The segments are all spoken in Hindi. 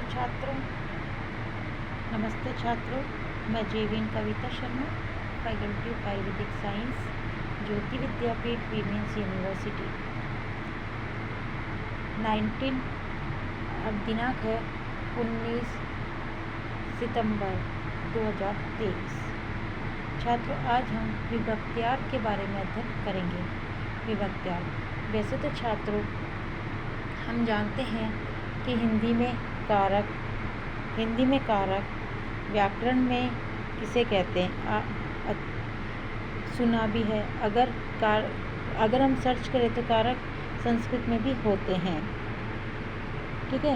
छात्रों, नमस्ते छात्रों। मैं Jevin Kavita Sharma, faculty of Ayurvedic science, Jyoti Vidyapeeth women's university. 19 अब दिनांक है 19 सितंबर 2023। छात्रों, आज हम विभक्त्यार्थ के बारे में अध्ययन करेंगे। विभक्त्यार्थ वैसे तो छात्रों हम जानते हैं कि हिंदी में कारक व्याकरण में किसे कहते हैं, सुना भी है। अगर हम सर्च करें तो कारक संस्कृत में भी होते हैं। ठीक है।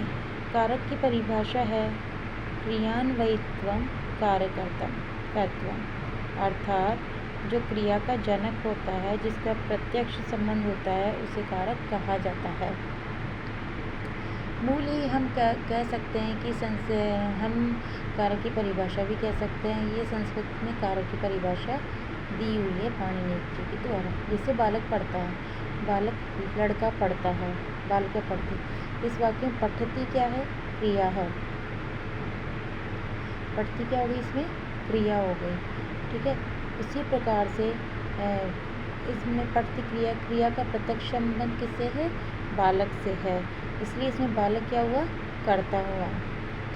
कारक की परिभाषा है क्रियान्वयित्वम कारकत्वम, अर्थात जो क्रिया का जनक होता है, जिसका प्रत्यक्ष संबंध होता है, उसे कारक कहा जाता है। मूल ही हम कह सकते हैं कि हम कारक की परिभाषा भी कह सकते हैं। ये संस्कृत में कारक की परिभाषा दी हुई है पाणिनि जी के द्वारा। जैसे बालक पढ़ता है, बालक लड़का पढ़ता है, बालक पढ़ती। इस वाक्य में पठती क्या है? क्रिया है। पठती क्या हो गई? इसमें क्रिया हो गई। ठीक है। उसी प्रकार से इसमें पठती क्रिया का प्रत्यक्ष संबंध किससे है? बालक से है। इसलिए इसमें बालक क्या हुआ? कर्ता हुआ।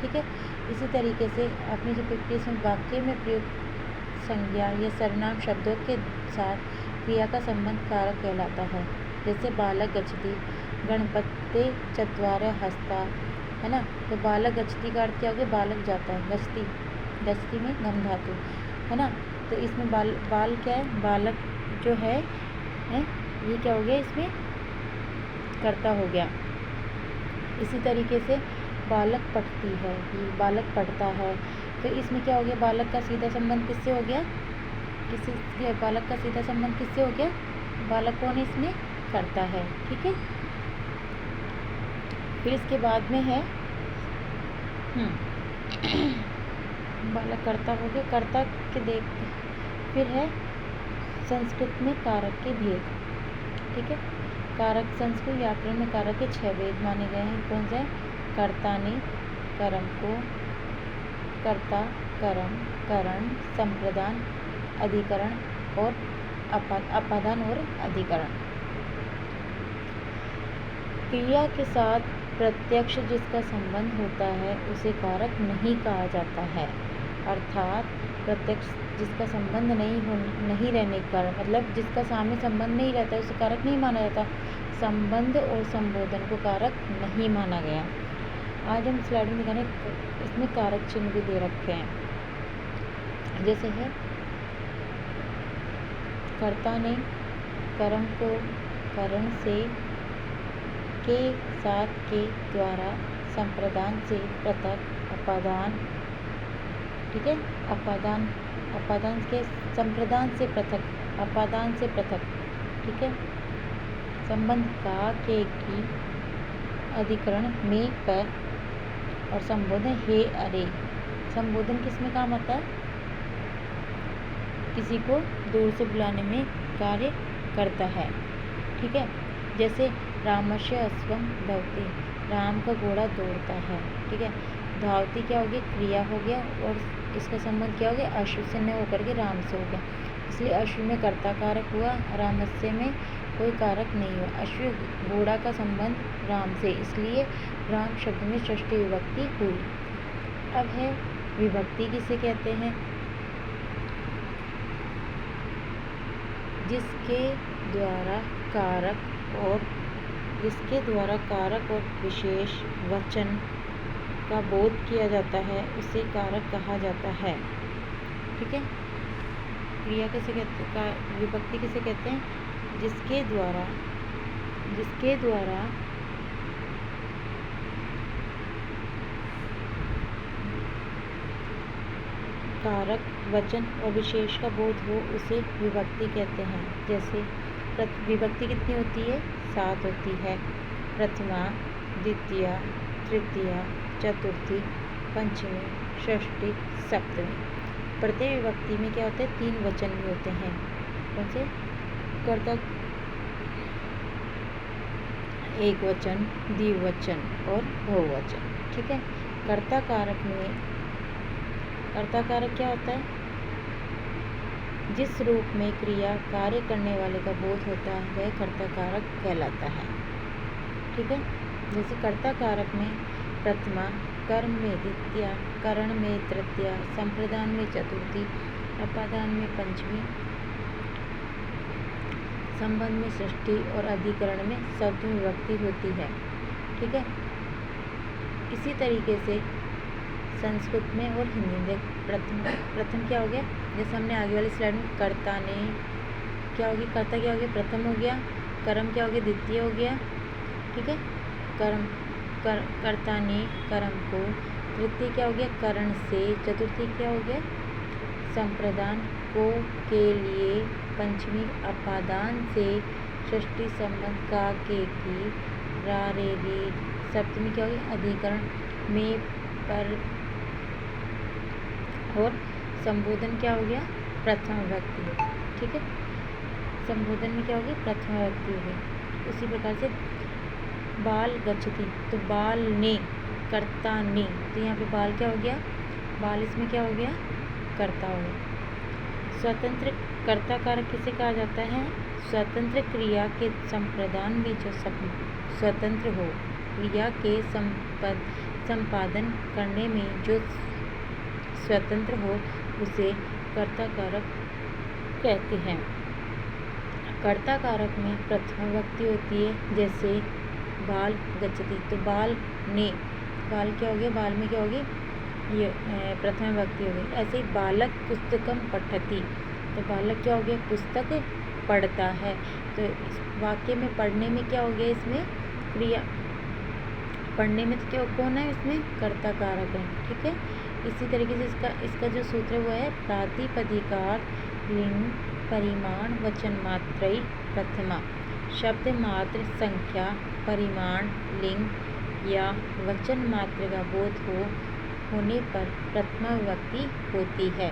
ठीक है। इसी तरीके से अपनी जो प्रैक्टिस में वाक्य में प्रयुक्त संज्ञा या सर्वनाम शब्दों के साथ क्रिया का संबंध कारक कहलाता है। जैसे बालक गच्छति, गणपते चत्वारः हस्ता, है ना। तो बालक गच्छति का अर्थ क्या हो गया? बालक जाता है। गच्छति में गम धातु, है ना। तो इसमें बाल क्या है? बालक जो है ये क्या हो गया? इसमें कर्ता हो गया। इसी तरीके से बालक पढ़ती है, ये बालक पढ़ता है। तो इसमें क्या हो गया? बालक का सीधा संबंध किससे हो गया? बालक का सीधा संबंध किससे हो गया? बालक कौन इसमें? करता है। ठीक है। फिर इसके बाद में है बालक कर्ता हो गया। कर्ता के फिर है संस्कृत में कारक के भेद। ठीक है। कारक संस्कृत व्याकरण में कारक के 6 भेद माने गए हैं। कौन से? कर्ता ने कर्म को कर्ता, कर्म, करण, संप्रदान, अधिकरण और अपादान और अधिकरण। क्रिया के साथ प्रत्यक्ष जिसका संबंध होता है उसे कारक नहीं कहा जाता है। अर्थात प्रत्यक्ष जिसका संबंध नहीं रहने के कारण, मतलब जिसका सामने संबंध नहीं रहता, उसे कारक नहीं माना जाता। संबंध और संबोधन को कारक नहीं माना गया। आज हम स्लाइड में दिखाने इसमें कारक चिन्ह भी दे रखे हैं। जैसे है कर्ता ने कर्म को करण से, के साथ, के द्वारा, संप्रदान से पृथक, अपादान। ठीक है। अपादान के संप्रदान से पृथक, अपादान से पृथक। ठीक है। संबंध का, के की, अधिकरण में, पर, और संबोधन हे, अरे। संबोधन किसमें काम आता है? किसी को दूर से बुलाने में कार्य करता है। ठीक है। जैसे रामस्य अश्वम धावति, राम का घोड़ा दौड़ता है। ठीक है। धावती क्या हो गया? क्रिया हो गया, और इसका संबंध क्या हो गया? अश्व से न होकर के राम से हो गया। इसलिए अश्व में कर्ता कारक हुआ, रामस्य में कोई कारक नहीं हुआ। अश्व घोड़ा का संबंध राम से, इसलिए राम शब्द में षष्ठी विभक्ति हुई। अब है विभक्ति किसे कहते हैं? जिसके द्वारा कारक और विशेष वचन का बोध किया जाता है, उसे कारक कहा जाता है। ठीक है। क्रिया किसे कहते हैं? विभक्ति किसे कहते हैं? जिसके द्वारा कारक, वचन और विशेष का बोध हो, उसे विभक्ति कहते हैं। जैसे विभक्ति कितनी होती है? 7 होती है। प्रथमा, द्वितीया, तृतीया, चतुर्थी, पंचमी, षष्ठी, सप्तमी। प्रत्येक विभक्ति में क्या होता है? 3 वचन भी होते हैं। कौन से? कर्ता, एक वचन, द्विवचन और बहुवचन। ठीक है। कर्ता कारक क्या होता है? जिस रूप में क्रिया कार्य करने वाले का बोध होता है वह कर्ता कारक कहलाता है। ठीक है, जैसे कर्ता कारक में प्रथमा, कर्म में द्वितीया, करण में तृतीया, संप्रदान में चतुर्थी, अपादान में पंचमी, संबंध में षष्ठी और अधिकरण में सप्तमी विभक्ति होती है। ठीक है, इसी तरीके से संस्कृत में और हिंदी में प्रथम क्या हो गया, जैसे हमने आगे वाली स्लाइड में कर्ता ने क्या हो गया, कर्ता क्या हो गया, प्रथम हो गया, कर्म क्या हो गया, द्वितीय हो गया। ठीक है, कर्ता ने कर्म को, तृतीय क्या हो गया, करण से, चतुर्थी क्या हो गया, संप्रदान को के लिए, पंचमी अपादान से, षष्ठी संबंध का के की, रा रे रे, सप्तमी क्या हो गया, अधिकरण में पर, और संबोधन क्या हो गया, प्रथम विभक्ति। ठीक है, संबोधन में क्या हो गया, प्रथम विभक्ति हो गई। उसी प्रकार से बाल गच्छति, तो बाल ने, कर्ता ने, तो यहाँ पे बाल क्या हो गया, बाल इसमें क्या हो गया, कर्ता हो गया। स्वतंत्र कर्ता कारक किसे कहा जाता है? स्वतंत्र क्रिया के संप्रदान में जो स्वतंत्र हो, क्रिया के संपादन करने में जो स्वतंत्र हो उसे कर्ता कारक कहते हैं। कर्ता कारक में प्रथम विभक्ति होती है, जैसे बाल गच्छति, तो बाल ने, बाल क्या हो गया, बाल में क्या होगी, ये प्रथम विभक्ति हो गई। ऐसे ही बालक पुस्तकम पठति, तो बालक क्या हो गया, पुस्तक पढ़ता है। तो इस वाक्य में पढ़ने में क्या हो गया, इसमें क्रिया, पढ़ने में तो क्या कौन है, इसमें कर्ता कारक है। ठीक है, इसी तरीके से इसका जो सूत्र हुआ है, प्रातिपदिकार्थ लिंग परिमाण वचन मात्रई प्रथमा, शब्द मात्र संख्या परिमाण लिंग या वचन मात्र का बोध होने पर प्रथमा विभक्ति होती है।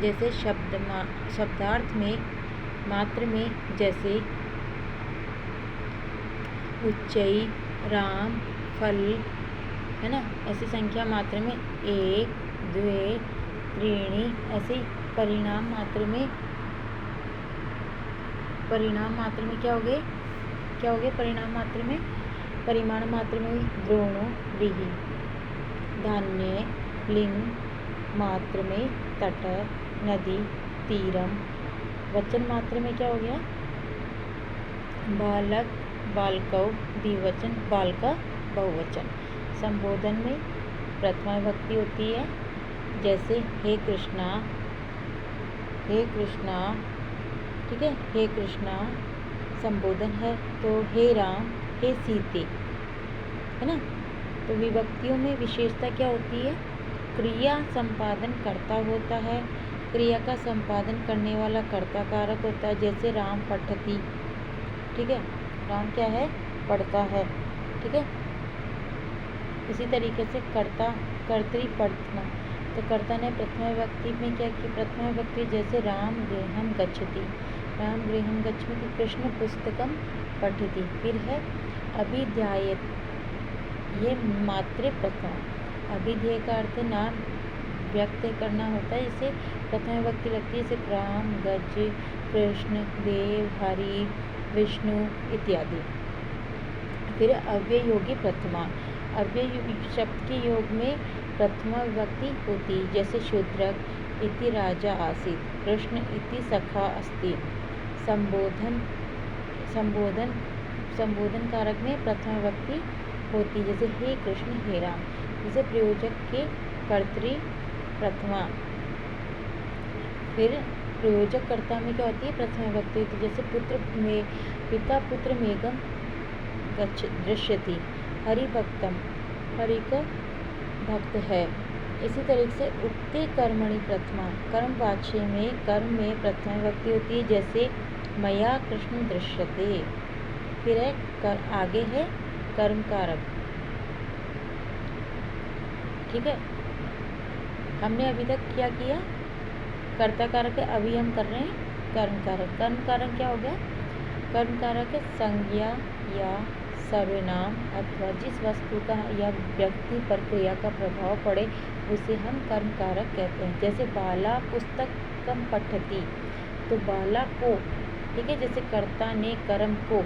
जैसे शब्दार्थ में मात्र में, जैसे उच्चई, राम, फल, है ना, ऐसी संख्या मात्र में एक, द्वे, त्रीणि, ऐसे परिणाम मात्र में क्या हो गए, परिणाम मात्र में, परिमाण मात्र में द्रोणो, व्रीहि, धान्य, लिंग मात्र में तट, नदी, तीरम, वचन मात्र में क्या हो गया, बालक, बालकौ, द्विवचन, बालका, बहुवचन। संबोधन में प्रथमा विभक्ति होती है, जैसे हे कृष्णा, हे कृष्णा। ठीक है, हे कृष्णा संबोधन है, तो हे राम, हे सीते, है ना। तो विभक्तियों में विशेषता क्या होती है, क्रिया संपादन करता होता है, क्रिया का संपादन करने वाला कर्ता कारक होता है, जैसे राम पठति। ठीक है, राम क्या है, पढ़ता है। ठीक है, इसी तरीके से कर्ता, कर्तृप्रथमा, तो कर्ता ने प्रथमा विभक्ति में क्या की, प्रथमा विभक्ति, जैसे राम गृहम गच्छति, राम गृहम गच्छति, कृष्ण पुस्तकम पठति। फिर है अभिध्यायत, ये मातृ प्रथमा, अभिधेय का अर्थ नाम व्यक्त करना होता है, इसे प्रथमा विभक्ति लगती है, जैसे राम, गज, कृष्ण, देव, हरि, विष्णु इत्यादि। फिर अव्ययोगी प्रथमा, अव्यय शब्द के योग में प्रथमा विभक्ति होती, जैसे शूद्रक इति राजा आसीत्, कृष्ण इति सखा अस्ति। संबोधन कारक में प्रथमा विभक्ति होती, जैसे हे कृष्ण, हे राम। जैसे प्रयोजक के कर्तृ प्रथमा। फिर प्रयोजक कर्ता में क्या होती है, प्रथमा विभक्ति होती, जैसे पुत्र में, पिता पुत्र मेघम दृश्यति, हरि भक्तम, हरि का भक्त है। इसी तरीके से उक्ति कर्मणि प्रथमा, कर्मवाच्य में कर्म में प्रथमा विभक्ति होती है, जैसे मया कृष्ण दृश्यते। फिर है आगे है कर्म कारक। ठीक है, हमने अभी तक क्या किया, कर्ता कारक है, अभी हम कर रहे हैं कर्म कारक। कर्म कारक क्या हो गया, कर्म कारक है संज्ञा या सर्वनाम अथवा जिस वस्तु का या व्यक्ति पर क्रिया का प्रभाव पड़े उसे हम कर्म कारक कहते हैं। जैसे बाला पुस्तकम पठति, तो बाला को, ठीक है, जैसे कर्ता ने कर्म को,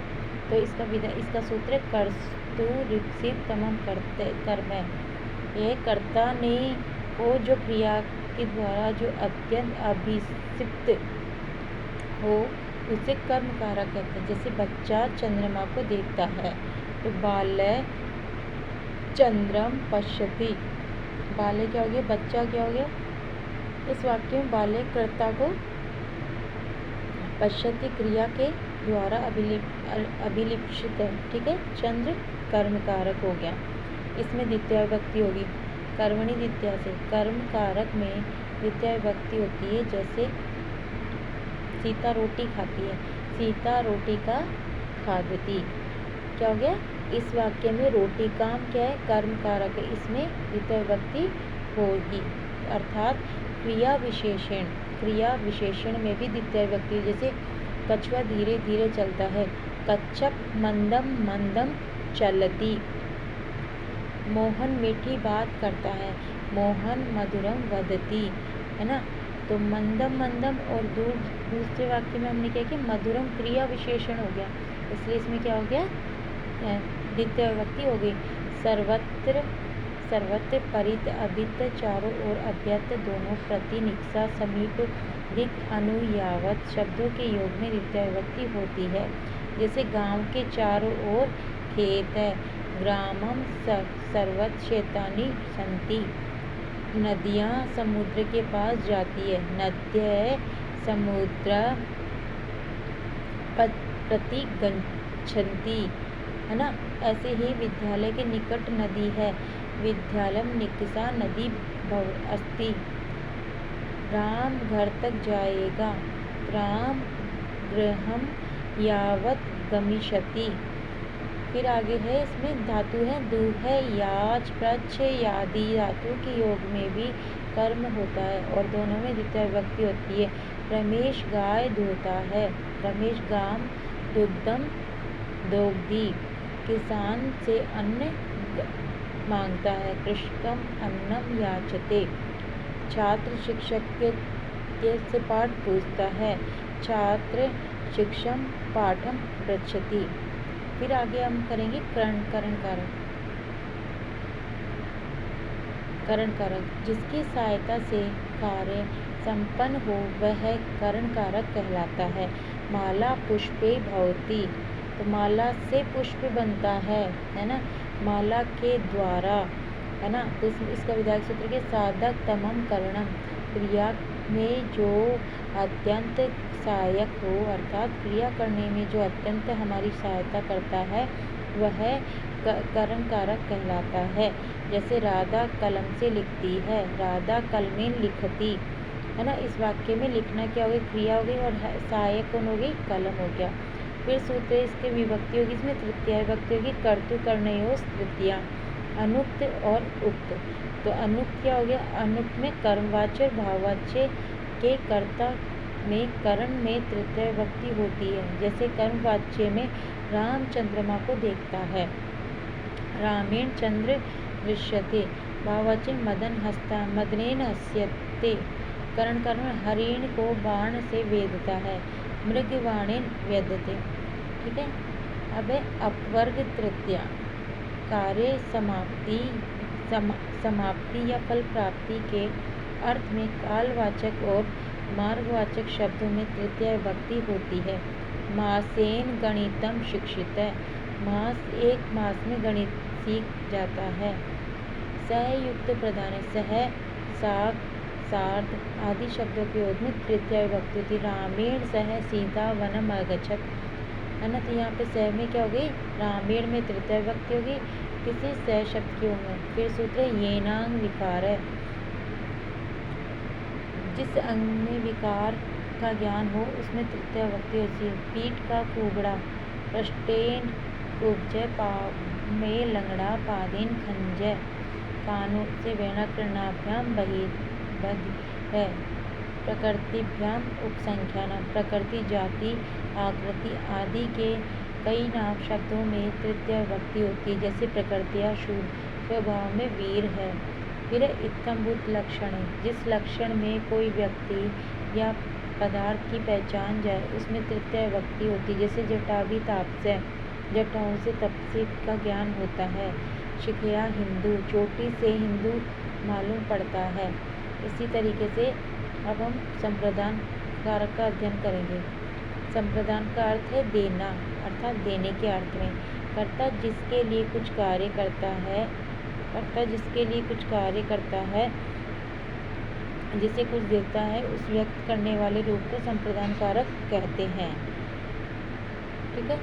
तो इसका सूत्र है कर्तु रिक्सित तमम करते कर्म है। यह कर्ता ने को जो क्रिया के द्वारा जो अत्यंत अभिषिक्त हो उसे कर्म कारक कहते हैं। जैसे बच्चा चंद्रमा को देखता है, तो बाले चंद्रम पश्यति, बाले क्या हो गया, बच्चा क्या हो गया। इस वाक्य में बाले कर्ता को पश्यति क्रिया के द्वारा अभिलिप्सित है, ठीक है। चंद्र कर्म कारक हो गया। इसमें द्वितीय विभक्ति होगी कर्मणि द्वितीया से। कर्म कारक में द्वितीय विभक्ति होती है। जैसे सीता रोटी खाती है, सीता रोटी का खादती, क्या हो गया। इस वाक्य में रोटी काम क्या है, कर्म कारक है, इसमें द्वितीय विभक्ति होगी। अर्थात क्रिया विशेषण में भी द्वितीय विभक्ति। जैसे कछुआ धीरे धीरे चलता है, कच्छप मंदम मंदम चलती। मोहन मीठी बात करता है, मोहन मधुरम वदती, है ना। तो मंदम मंदम और दूसरे वाक्य में हमने क्या किया, मधुरम क्रिया विशेषण हो गया, इसलिए इसमें क्या हो गया, द्वितीय विभक्ति हो गई। सर्वत्र परित अभित चारों ओर अभ्यत दोनों प्रति निक्सा समीप दिक अनुयावत शब्दों के योग में द्वितीय विभक्ति होती है। जैसे गांव के चारों ओर खेत है, ग्रामम सर्वत्र क्षेत्राणि सन्ति। नदियाँ समुद्र के पास जाती है, नद्यः समुद्र प्रति गच्छन्ति, है ना। ऐसे ही विद्यालय के निकट नदी है, विद्यालयम निकषा नदी अस्ति। राम घर तक जाएगा, राम गृहम यावत गमिष्यति। फिर आगे है, इसमें धातु है दुह, याच, प्रच्छ, यादि धातु के योग में भी कर्म होता है और दोनों में द्वितीय विभक्ति होती है। रमेश गाय दुहता है, रमेश गाम दुग्धम दोग्धी। किसान से अन्न मांगता है, कृषकम अन्नम याचते। छात्र शिक्षक के से पाठ पूछता है, छात्र शिक्षम पाठम पृच्छति। फिर आगे हम करेंगे करण कारक। जिसकी सहायता से कार्य संपन्न हो वह करण कारक कहलाता है। माला पुष्पे भवति, तो माला से पुष्प बनता है ना, माला के द्वारा, है ना। तो इसका विधायक सूत्र के साधक तमम करणम, क्रिया में जो अत्यंत सहायक हो, अर्थात क्रिया करने में जो अत्यंत हमारी सहायता करता है वह करण कारक कहलाता है। जैसे राधा कलम से लिखती है, राधा कलमेन लिखती, है ना। इस वाक्य में लिखना क्या हो गई, क्रिया हो गई, और सहायक कौन हो गई, कलम हो गया। फिर सूत्र इसके विभक्ति होगी, इसमें तृतीया विभक्ति होगी, कर्तु कर्णयोस् तृतीया, अनुक्त और उक्त। तो अनुक्त क्या हो गया, अनुक्त में कर्मवाच्य भाववाच्य के कर्ता में करण में तृतीय विभक्ति होती है। जैसे कर्मवाच्य में राम चंद्रमा को देखता है, रामेण चंद्र दृश्यते। भाववाच्य मदन हस्ता, मदनेन हस्यते। करण कर्म हरिण को बाण से वेदता है, मृगवाणेन वेदते, ठीक है। अब अपवर्ग तृतीया, कार्य समाप्ति या फल प्राप्ति के अर्थ में कालवाचक और मार्गवाचक शब्दों में तृतीय विभक्ति होती है। मासेन गणितम शिक्षित है, मास एक मास में गणित सीख जाता है। सहयुक्त प्रधान, सह, साग, सार्ध आदि शब्दों के योग में तृतीय विभक्ति होती है। रामेण सह सीता वनम अगच्छत, है ना। तो यहाँ पे सह में क्या होगी, रामेण में तृतीय विभक्ति होगी किसी सह शब्द के योग में। फिर सूत्र येनांग विकार है, जिस अंग में विकार का ज्ञान हो उसमें तृतीय विभक्ति होती है। पीठ का कुबड़ा, पृष्ठेन कुब्ज, पाव में लंगड़ा, पादेन खंजय, कानों से व्याकरणाभ्याम बहिर्बध है। प्रकृतिभ्याम उपसंख्यान, प्रकृति, जाति, आकृति आदि के कई नाम शब्दों में तृतीय विभक्ति होती है, जैसे प्रकृत्या शूर, स्वभाव में वीर है। फिर इत्थंभूत लक्षण है, जिस लक्षण में कोई व्यक्ति या पदार्थ की पहचान जाए उसमें तृतीय विभक्ति होती है, जैसे जटाभि तापस्य, जटाओं से तपस्या का ज्ञान होता है। शिखया हिंदू, चोटी से हिंदू मालूम पड़ता है। इसी तरीके से अब हम संप्रदान कारक का अध्ययन करेंगे। संप्रदान का अर्थ है देना, अर्थात देने के अर्थ में। कर्ता जिसके लिए कुछ कार्य करता है, जिसे कुछ देता है, उस व्यक्त करने वाले रूप को संप्रदान कारक कहते हैं। ठीक है।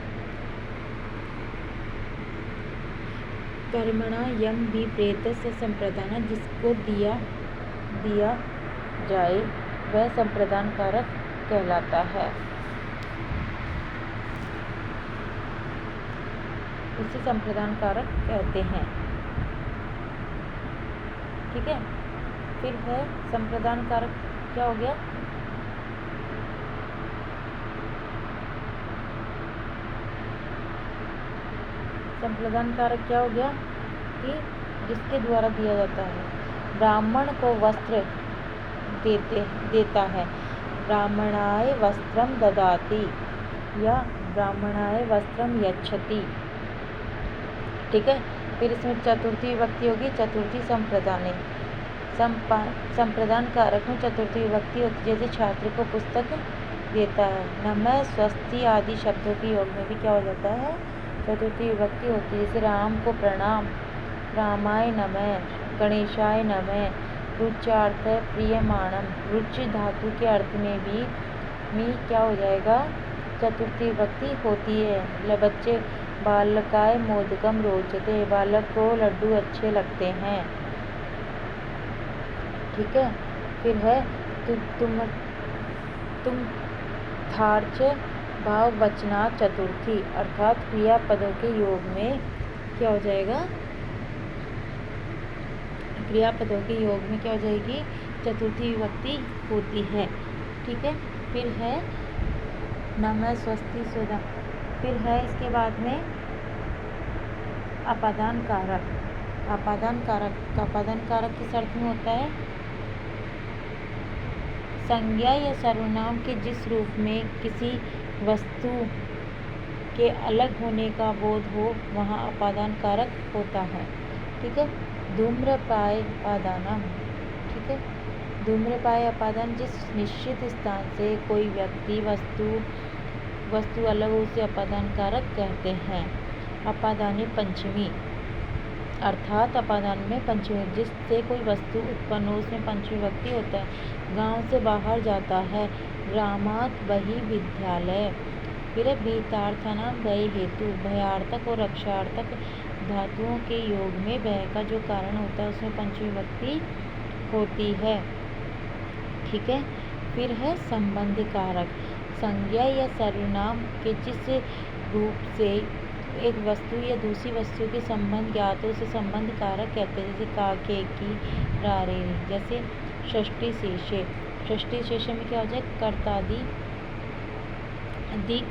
कर्मणा यम विप्रेत से संप्रदान, जिसको दिया जाए वह संप्रदान कारक कहलाता है। इसे संप्रदान कारक कहते हैं। ठीक है। फिर है संप्रदान कारक क्या हो गया? संप्रदान कारक क्या हो गया कि जिसके द्वारा दिया जाता है। ब्राह्मण को वस्त्र देता है, ब्राह्मणाय वस्त्रम ददाति या ब्राह्मणाय वस्त्रम यच्छति। ठीक है। फिर इसमें चतुर्थी विभक्ति होगी, चतुर्थी संप्रदाने। संप्रदान कारक में चतुर्थी विभक्ति होती है, जैसे छात्र को पुस्तक देता है। नमः, स्वस्ति आदि शब्दों के योग में भी क्या हो जाता है? चतुर्थी विभक्ति होती है, जैसे राम को प्रणाम, रामाय नमः, गणेशाय नमः। रुचार्थ प्रियमाणम, रुचि धातु के अर्थ में भी क्या हो जाएगा? चतुर्थी विभक्ति होती है। बच्चे बालकाय मोदकम रोचते, बालक को लड्डू अच्छे लगते हैं। ठीक है। फिर है तुम थार्च भाव वचना चतुर्थी, अर्थात क्रियापदों के योग में क्या हो जाएगा? क्रियापदों के योग में क्या हो जाएगी? चतुर्थी विभक्ति होती है। ठीक है। फिर है नमः, स्वस्ति, सुधा। फिर है इसके बाद में अपादान कारक। अपादान कारक किस अर्थ में होता है? संज्ञा या सर्वनाम के जिस रूप में किसी वस्तु के अलग होने का बोध हो, वहाँ अपादान कारक होता है। ठीक है। धूम्रपाय अपादानम। ठीक है। धूम्रपाय अपादान, जिस निश्चित स्थान से कोई व्यक्ति वस्तु अलग हो, उसे अपादान कारक कहते हैं। अपादानी पंचमी, अर्थात अपादान में पंचमी, जिससे कोई वस्तु उत्पन्न हो, उसमें पंचमी विभक्ति होता है। गांव से बाहर जाता है, ग्रामात् बहि विद्यालय। फिर भीतार्थनाम भय हेतु, भयार्थक और रक्षार्थक धातुओं के योग में भय का जो कारण होता है उसमें पंचमी विभक्ति होती है। ठीक है। फिर है संबंध कारक। संज्ञा या सर्वनाम के जिस रूप से एक वस्तु या दूसरी वस्तु के संबंध ज्ञात हो, उसे संबंध कारक कहते हैं, जैसे का, के, की, रे। जैसे षष्ठी शेषे। षष्ठी शेषे में क्या हो जाए? कर्तादि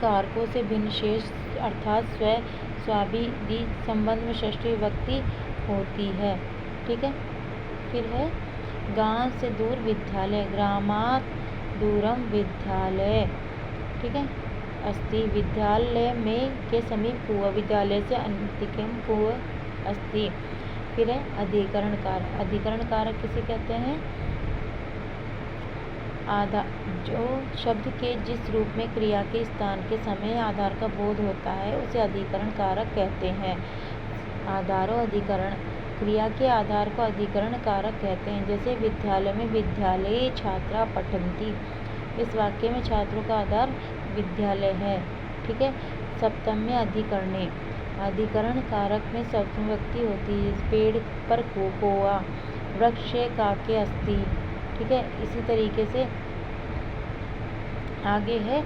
कारकों से भिन्न शेष, अर्थात स्वाभिधि संबंध में षष्ठी विभक्ति होती है। ठीक है। फिर है गांव से दूर विद्यालय, ग्रामात् दूरम विद्यालय। ठीक है। अस्ति, विद्यालय में के समीप कुआं, विद्यालय से अंतिकम कुआं अस्ति। फिर है अधिकरण कारक। अधिकरण कारक किसे कहते हैं? जो शब्द के जिस रूप में क्रिया के स्थान के समय आधार का बोध होता है, उसे अधिकरण कारक कहते हैं। आधारो अधिकरण, क्रिया के आधार को अधिकरण कारक कहते हैं। जैसे विद्यालय में विद्यालये छात्रा पठन्ति, इस वाक्य में छात्रों का आधार विद्यालय है। ठीक है। सप्तम में अधिकरणे, अधिकरण कारक में सप्तमी विभक्ति होती है। पेड़ पर कोआ, वृक्ष काके अस्ति। ठीक है। इसी तरीके से आगे है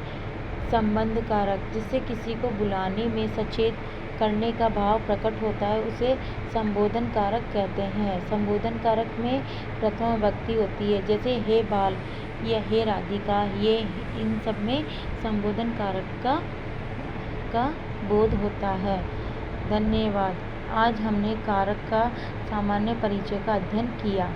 संबंध कारक, जिससे किसी को बुलाने में सचेत करने का भाव प्रकट होता है, उसे संबोधन कारक कहते हैं। संबोधन कारक में प्रथम विभक्ति होती है, जैसे हे बाल या हे राधिका, ये इन सब में संबोधन कारक का बोध होता है। धन्यवाद। आज हमने कारक का सामान्य परिचय का अध्ययन किया।